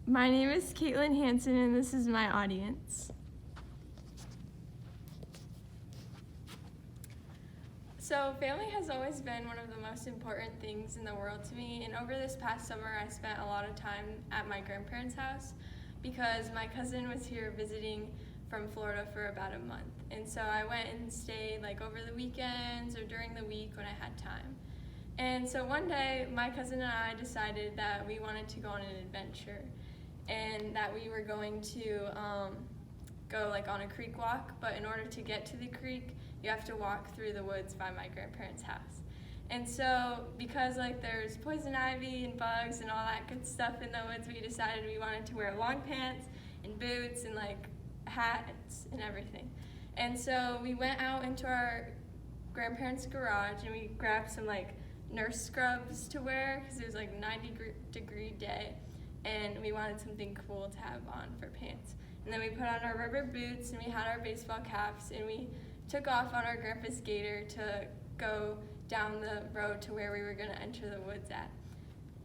My name is Caitlin Hansen, and this is my audience. So family has always been one of the most important things in the world to me, and over this past summer I spent a lot of time at my grandparents' house because my cousin was here visiting from Florida for about a month. And so I went and stayed like over the weekends or during the week when I had time. And so one day my cousin and I decided that we wanted to go on an adventure and that we were going to go like on a creek walk, but in order to get to the creek you have to walk through the woods by my grandparents' house. And so because like there's poison ivy and bugs and all that good stuff in the woods, we decided we wanted to wear long pants and boots and like hats and everything. And so we went out into our grandparents' garage and we grabbed some like nurse scrubs to wear because it was like 90-degree day and we wanted something cool to have on for pants. And then we put on our rubber boots and we had our baseball caps and we took off on our grandpa's gator to go down the road to where we were going to enter the woods at.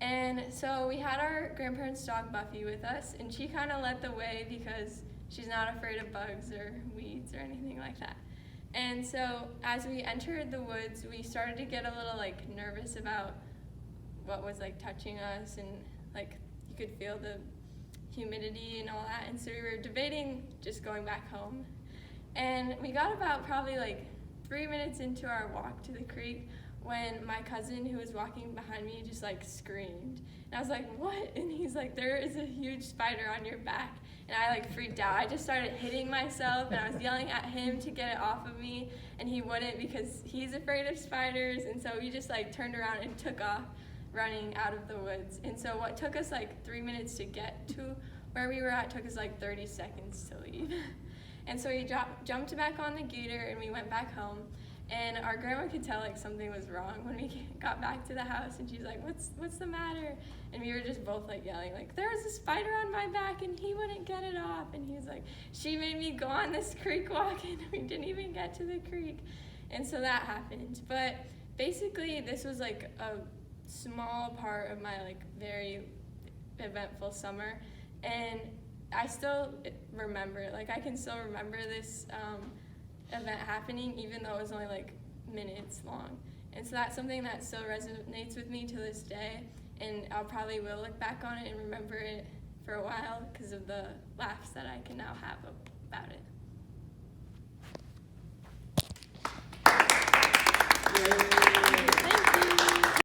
And so we had our grandparents' dog Buffy with us, and she kind of led the way because she's not afraid of bugs or weeds or anything like that. And so as we entered the woods, we started to get a little like nervous about what was like touching us, and like you could feel the humidity and all that. And so we were debating just going back home. And we got about probably like 3 minutes into our walk to the creek when my cousin who was walking behind me just like screamed. And I was like, what? And he's like, there is a huge spider on your back. And I like freaked out. I just started hitting myself and I was yelling at him to get it off of me, and he wouldn't because he's afraid of spiders. And so we just like turned around and took off running out of the woods. And so what took us like 3 minutes to get to where we were at took us like 30 seconds to leave. And so we jumped back on the gator and we went back home. And our grandma could tell like something was wrong when we got back to the house, and she's like, what's the matter? And we were just both like yelling like, there's a spider on my back and he wouldn't get it off. And he was like, she made me go on this creek walk and we didn't even get to the creek. And so that happened. But basically this was like a small part of my like very eventful summer, and I still remember, like I can still remember this event happening even though it was only like minutes long. And so that's something that still resonates with me to this day, and I'll probably will look back on it and remember it for a while because of the laughs that I can now have about it. Yeah.